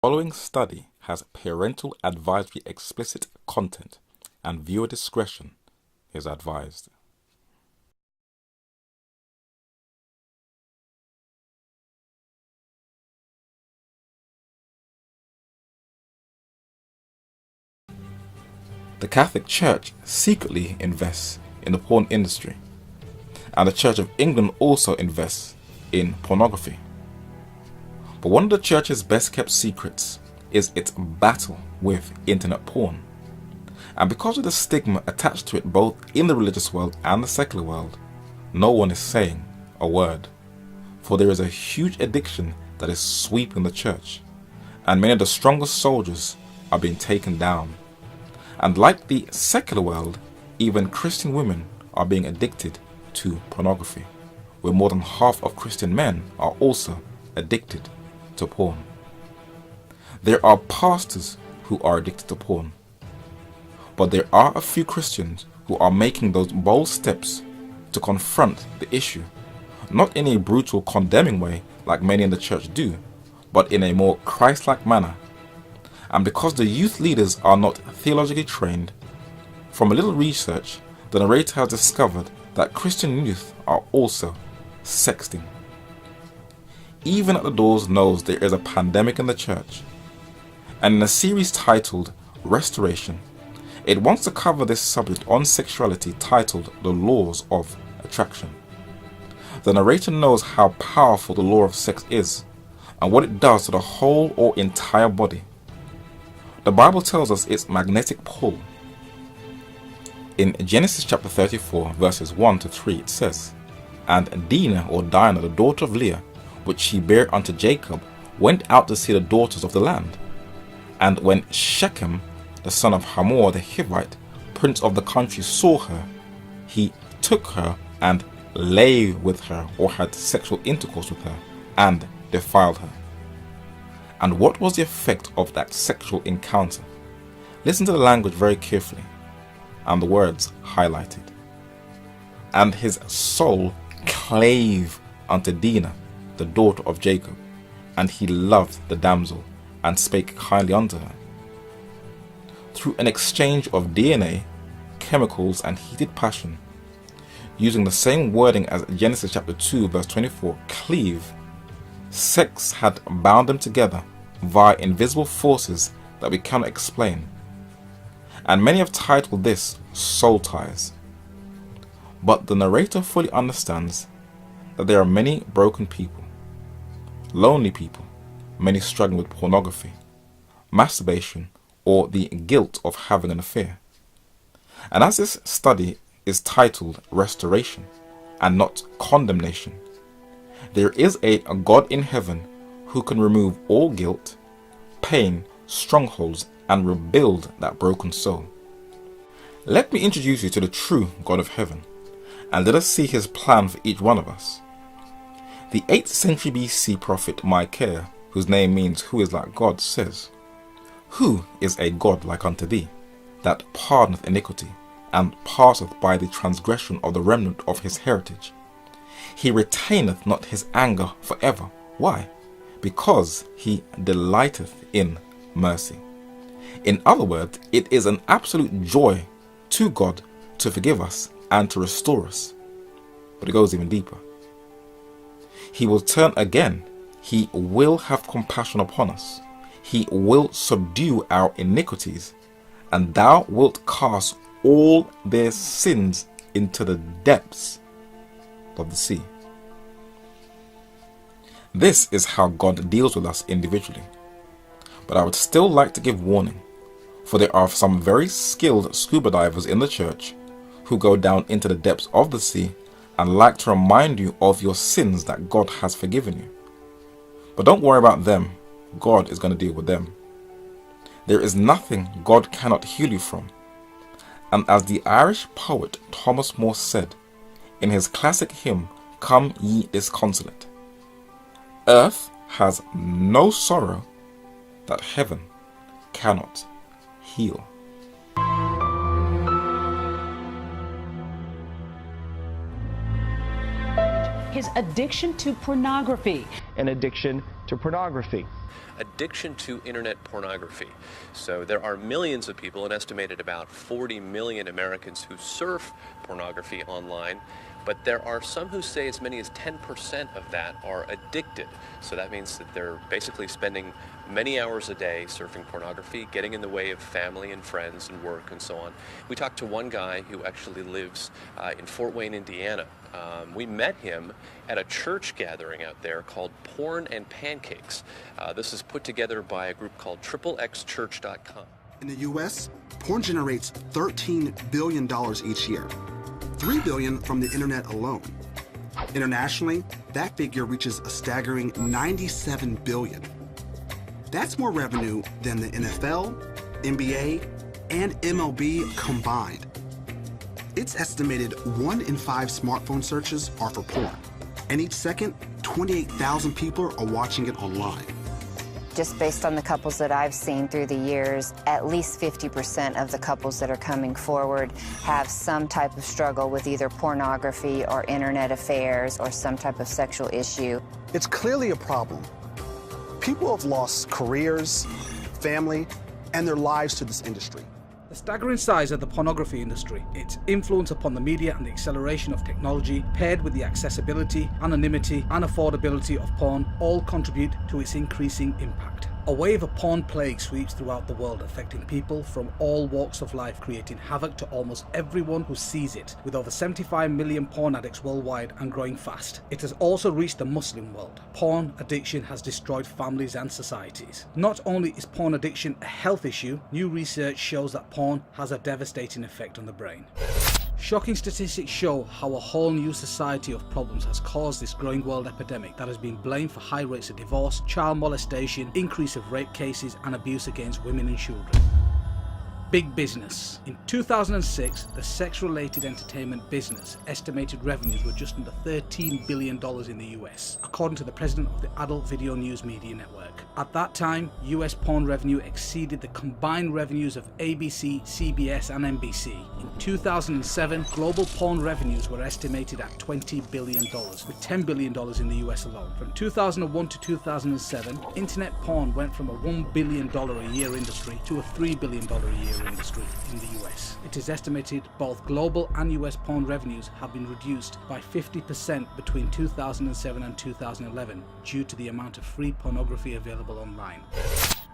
Following study has parental advisory explicit content and viewer discretion is advised. The Catholic Church secretly invests in the porn industry, and the Church of England also invests in pornography. But one of the Church's best kept secrets is its battle with internet porn. And because of the stigma attached to it both in the religious world and the secular world, no one is saying a word. For there is a huge addiction that is sweeping the Church, and many of the strongest soldiers are being taken down. And like the secular world, even Christian women are being addicted to pornography, where more than half of Christian men are also addicted to porn. There are pastors who are addicted to porn, but there are a few Christians who are making those bold steps to confront the issue, not in a brutal condemning way like many in the church do, but in a more Christ-like manner. And because the youth leaders are not theologically trained, from a little research, the narrator has discovered that Christian youth are also sexting. Even at the doors knows there is a pandemic in the church, and in a series titled Restoration, it wants to cover this subject on sexuality titled The Laws of Attraction. The narrator knows how powerful the law of sex is and what it does to the whole or entire body. The Bible tells us its magnetic pull. In Genesis chapter 34 verses 1 to 3 it says, "And Dinah or Dinah the daughter of Leah, which she bare unto Jacob, went out to see the daughters of the land. And when Shechem the son of Hamor the Hivite, prince of the country, saw her, he took her and lay with her or had sexual intercourse with her and defiled her." And what was the effect of that sexual encounter? Listen to the language very carefully and the words highlighted. "And his soul clave unto Dinah, the daughter of Jacob, and he loved the damsel and spake kindly unto her." Through an exchange of DNA, chemicals and heated passion, using the same wording as Genesis chapter 2 verse 24, cleave, sex had bound them together via invisible forces that we cannot explain. And many have titled this soul ties. But the narrator fully understands that there are many broken people, lonely people, many struggling with pornography, masturbation, or the guilt of having an affair. And as this study is titled Restoration and not Condemnation, there is a God in heaven who can remove all guilt, pain, strongholds, and rebuild that broken soul. Let me introduce you to the true God of heaven, and let us see his plan for each one of us. The 8th century BC prophet Micaiah, whose name means who is like God, says, "Who is a God like unto thee, that pardoneth iniquity, and passeth by the transgression of the remnant of his heritage? He retaineth not his anger forever." Why? Because he delighteth in mercy. In other words, it is an absolute joy to God to forgive us and to restore us. But it goes even deeper. He will turn again. He will have compassion upon us. He will subdue our iniquities, and thou wilt cast all their sins into the depths of the sea. This is how God deals with us individually. But I would still like to give warning, for there are some very skilled scuba divers in the church who go down into the depths of the sea and like to remind you of your sins that God has forgiven you. But don't worry about them. God is going to deal with them. There is nothing God cannot heal you from. And as the Irish poet Thomas Moore said in his classic hymn, "Come Ye Disconsolate," earth has no sorrow that heaven cannot heal. His addiction to pornography. An addiction to pornography. addiction to internet pornography. So there are millions of people, an estimated about 40 million Americans who surf pornography online, but there are some who say as many as 10% of that are addicted. So that means that they're basically spending many hours a day surfing pornography, getting in the way of family and friends and work and so on. We talked to one guy who actually lives in Fort Wayne, Indiana. We met him at a church gathering out there called Porn and Pancakes. This is put together by a group called XXXchurch.com. In the U.S., porn generates $13 billion each year, $3 billion from the internet alone. Internationally, that figure reaches a staggering $97 billion. That's more revenue than the NFL, NBA, and MLB combined. It's estimated 1 in 5 smartphone searches are for porn, and each second, 28,000 people are watching it online. Just based on the couples that I've seen through the years, at least 50% of the couples that are coming forward have some type of struggle with either pornography or internet affairs or some type of sexual issue. It's clearly a problem. People have lost careers, family, and their lives to this industry. The staggering size of the pornography industry, its influence upon the media and the acceleration of technology, paired with the accessibility, anonymity and affordability of porn, all contribute to its increasing impact. A wave of porn plague sweeps throughout the world, affecting people from all walks of life, creating havoc to almost everyone who sees it, with over 75 million porn addicts worldwide and growing fast. It has also reached the Muslim world. Porn addiction has destroyed families and societies. Not only is porn addiction a health issue, new research shows that porn has a devastating effect on the brain. Shocking statistics show how a whole new society of problems has caused this growing world epidemic that has been blamed for high rates of divorce, child molestation, increase of rape cases and abuse against women and children. Big business. In 2006, the sex-related entertainment business estimated revenues were just under $13 billion in the US, according to the president of the Adult Video News Media Network. At that time, US porn revenue exceeded the combined revenues of ABC, CBS, and NBC. In 2007, global porn revenues were estimated at $20 billion, with $10 billion in the US alone. From 2001 to 2007, internet porn went from a $1 billion a year industry to a $3 billion a year industry in the US. It is estimated both global and US porn revenues have been reduced by 50% between 2007 and 2011 due to the amount of free pornography available online.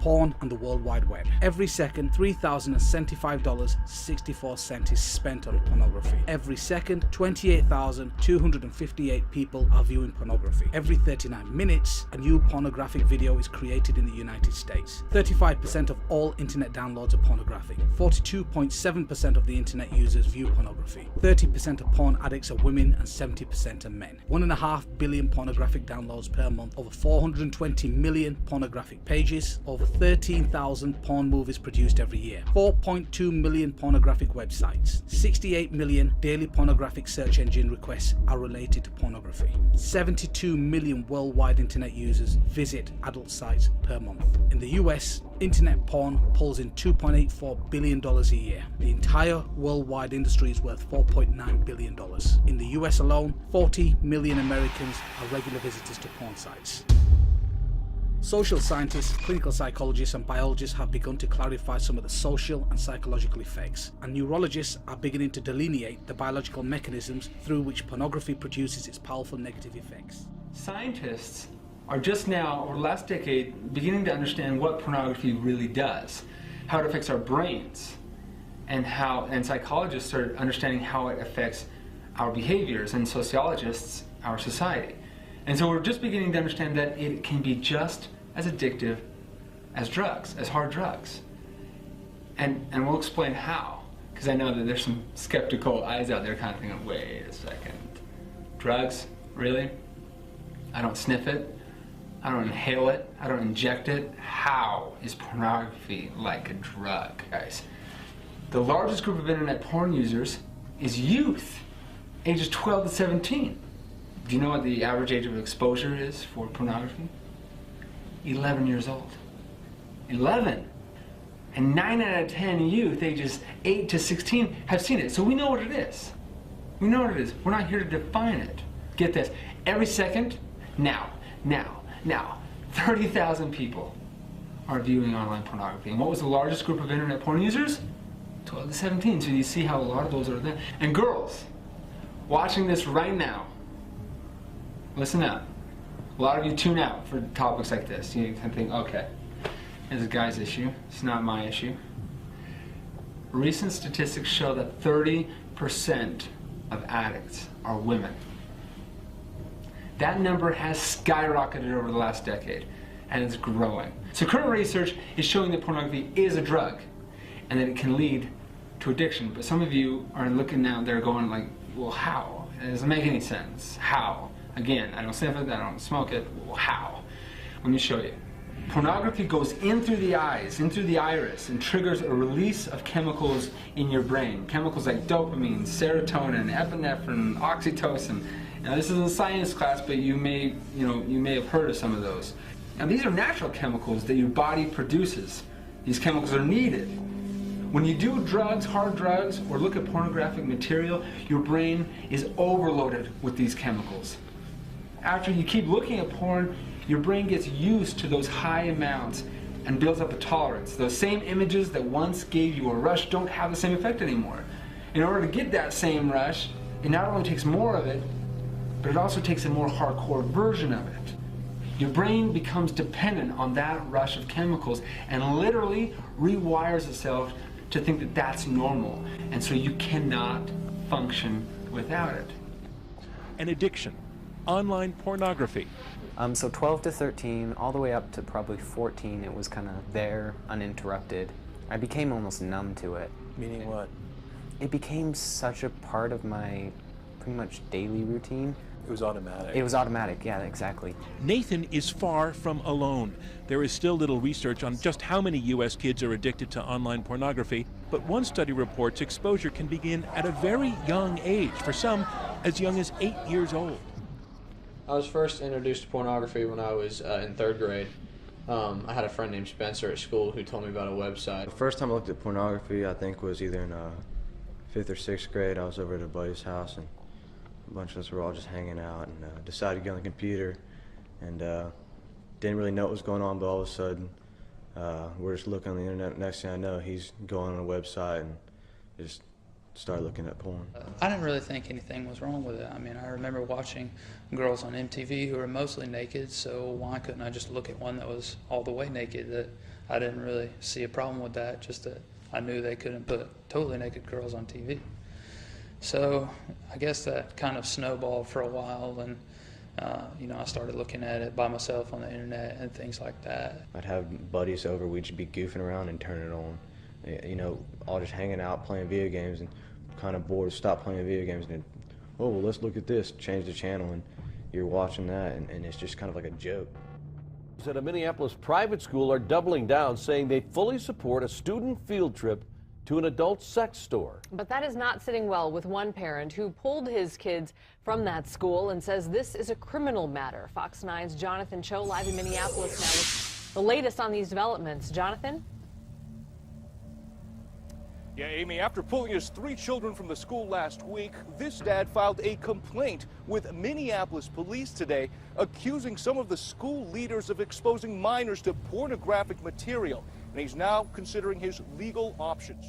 Porn and the World Wide Web. Every second, $3,075.64 is spent on pornography. Every second, 28,258 people are viewing pornography. Every 39 minutes, a new pornographic video is created in the United States. 35% of all internet downloads are pornographic. 42.7% of the internet users view pornography. 30% of porn addicts are women and 70% are men. 1.5 billion pornographic downloads per month. Over 420 million pornographic pages. Over 13,000 porn movies produced every year, 4.2 million pornographic websites, 68 million daily pornographic search engine requests are related to pornography, 72 million worldwide internet users visit adult sites per month. In the US, internet porn pulls in $2.84 billion a year. The entire worldwide industry is worth $4.9 billion. In the US alone, 40 million Americans are regular visitors to porn sites. Social scientists, clinical psychologists and biologists have begun to clarify some of the social and psychological effects, and neurologists are beginning to delineate the biological mechanisms through which pornography produces its powerful negative effects. Scientists are just now, over the last decade, beginning to understand what pornography really does, how it affects our brains, and psychologists are understanding how it affects our behaviors, and sociologists, our society. And so we're just beginning to understand that it can be just as addictive as drugs, as hard drugs. And we'll explain how, because I know that there's some skeptical eyes out there kind of thinking, wait a second, drugs? Really? I don't sniff it, I don't inhale it, I don't inject it. How is pornography like a drug, guys? The largest group of internet porn users is youth, ages 12 to 17. Do you know what the average age of exposure is for pornography? 11 years old. 11! And 9 out of 10 youth ages 8 to 16 have seen it. So we know what it is. We know what it is. We're not here to define it. Get this. Every second, now, 30,000 people are viewing online pornography. And what was the largest group of internet porn users? 12 to 17. So you see how a lot of those are there. And girls, watching this right now, listen up. A lot of you tune out for topics like this. You can think, okay, it's a guy's issue. It's not my issue. Recent statistics show that 30% of addicts are women. That number has skyrocketed over the last decade, and it's growing. So current research is showing that pornography is a drug, and that it can lead to addiction. But some of you are looking out there going like, well, how? It doesn't make any sense. How? Again, I don't sniff it, I don't smoke it. Well, how? Let me show you. Pornography goes in through the eyes, in through the iris, and triggers a release of chemicals in your brain. Chemicals like dopamine, serotonin, epinephrine, oxytocin. Now, this is a science class, but you may have heard of some of those. Now, these are natural chemicals that your body produces. These chemicals are needed. When you do drugs, hard drugs, or look at pornographic material, your brain is overloaded with these chemicals. After you keep looking at porn, your brain gets used to those high amounts and builds up a tolerance. Those same images that once gave you a rush don't have the same effect anymore. In order to get that same rush, it not only takes more of it, but it also takes a more hardcore version of it. Your brain becomes dependent on that rush of chemicals and literally rewires itself to think that that's normal. And so you cannot function without it. An addiction, online pornography. So 12 to 13, all the way up to probably 14, it was kind of there, uninterrupted. I became almost numb to it. Meaning what? It became such a part of my pretty much daily routine. It was automatic. It was automatic, yeah, exactly. Nathan is far from alone. There is still little research on just how many U.S. kids are addicted to online pornography, but one study reports exposure can begin at a very young age, for some as young as 8 years old. I was first introduced to pornography when I was in 3rd grade. I had a friend named Spencer at school who told me about a website. The first time I looked at pornography, I think, was either in 5th or 6th grade. I was over at a buddy's house, and a bunch of us were all just hanging out, and decided to get on the computer, and didn't really know what was going on, but all of a sudden, we're just looking on the internet. Next thing I know, he's going on a website and just started looking at porn. I didn't really think anything was wrong with it. I mean, I remember watching girls on MTV who were mostly naked, so why couldn't I just look at one that was all the way naked? That I didn't really see a problem with that, just that I knew they couldn't put totally naked girls on TV. So I guess that kind of snowballed for a while, and I started looking at it by myself on the internet and things like that. I'd have buddies over, we'd just be goofing around and turn it on. All just hanging out, playing video games, and kind of bored, stop playing video games, and oh, well, let's look at this, change the channel, and you're watching that, and it's just kind of like a joke. At a Minneapolis private school are doubling down, saying they fully support a student field trip to an adult sex store. But that is not sitting well with one parent who pulled his kids from that school and says this is a criminal matter. Fox 9's Jonathan Cho live in Minneapolis now with the latest on these developments. Jonathan? Yeah, Amy, after pulling his 3 children from the school last week, this dad filed a complaint with Minneapolis police today, accusing some of the school leaders of exposing minors to pornographic material. And he's now considering his legal options.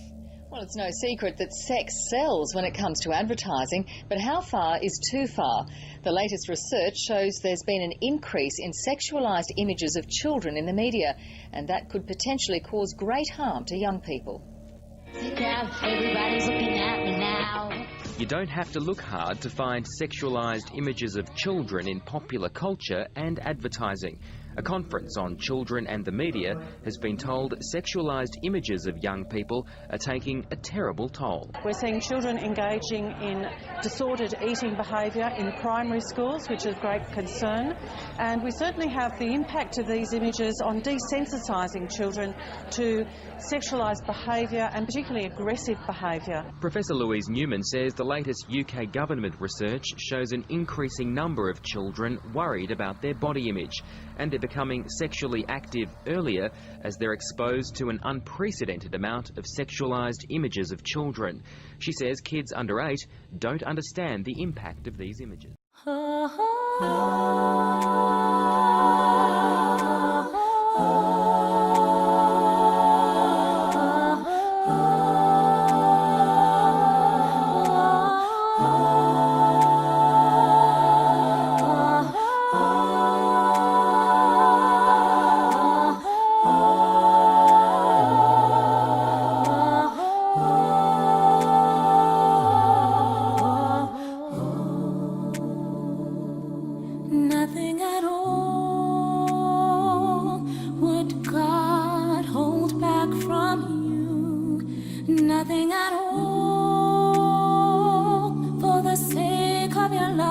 Well, it's no secret that sex sells when it comes to advertising, but how far is too far? The latest research shows there's been an increase in sexualised images of children in the media, and that could potentially cause great harm to young people. Everybody's looking at me now. You don't have to look hard to find sexualised images of children in popular culture and advertising. A conference on children and the media has been told sexualised images of young people are taking a terrible toll. We're seeing children engaging in disordered eating behaviour in primary schools, which is of great concern. And we certainly have the impact of these images on desensitising children to sexualised behaviour and particularly aggressive behaviour. Professor Louise Newman says the latest UK government research shows an increasing number of children worried about their body image, and they're becoming sexually active earlier as they're exposed to an unprecedented amount of sexualised images of children. She says kids under 8 don't understand the impact of these images. from you, nothing at all, for the sake of your life.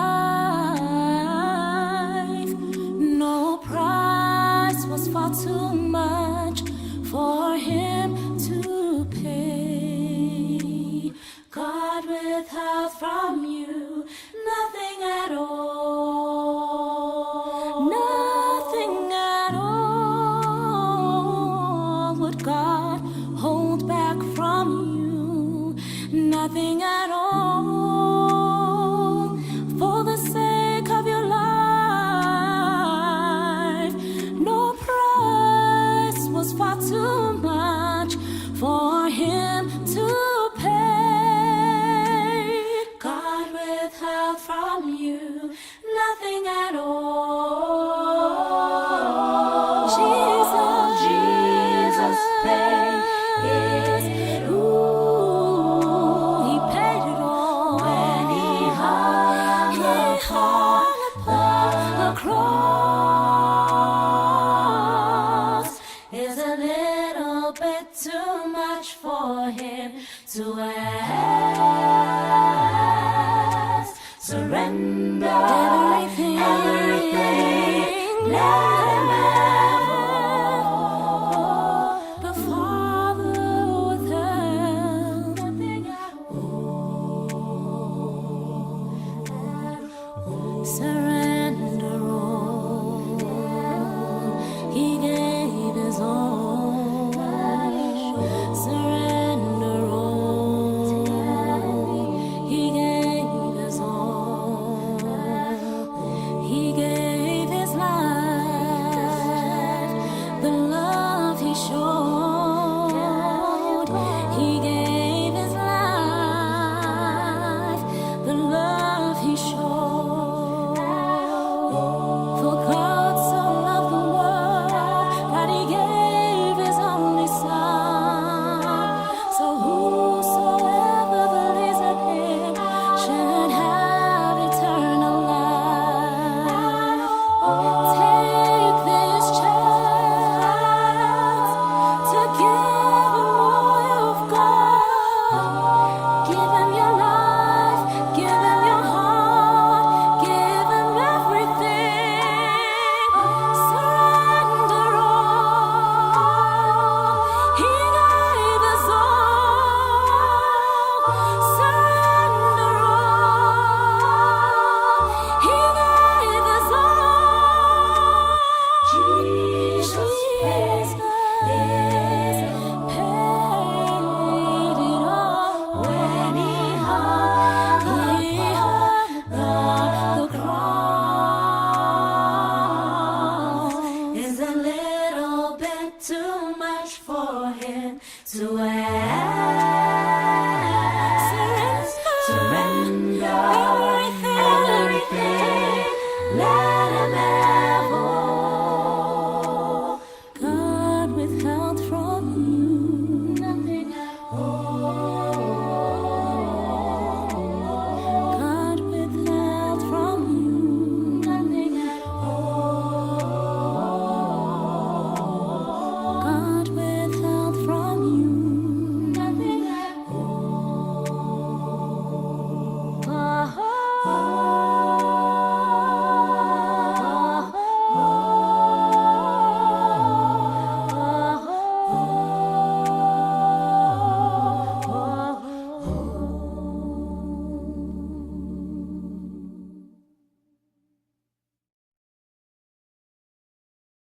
No price was far too much for him to pay. God withheld from you nothing at all. Nothing at all would God hold back from you. Nothing at all for the sake of your life. No price was far too much for him to pay. God withheld from you nothing at all. Jesus paid it. Ooh, he paid it all when he hung upon the cross. Is a little bit too much for him to ask. Surrender everything, let him have all. The Father withheld nothing at all. Surrender all. He gave his all. Surrender all. He gave his all. He gave his life. The love he showed. He gave his life. The love he showed. For God so loved the world that he gave his only Son. So whosoever believes in him should have eternal life. Take this chance to give him all you've got. Give him your life, give him your heart, give him everything. Surrender all. He gave us all. Surrender all. He gave us all. Jesus paid it all when he hung on the cross. Is a little bit too much for him to ask.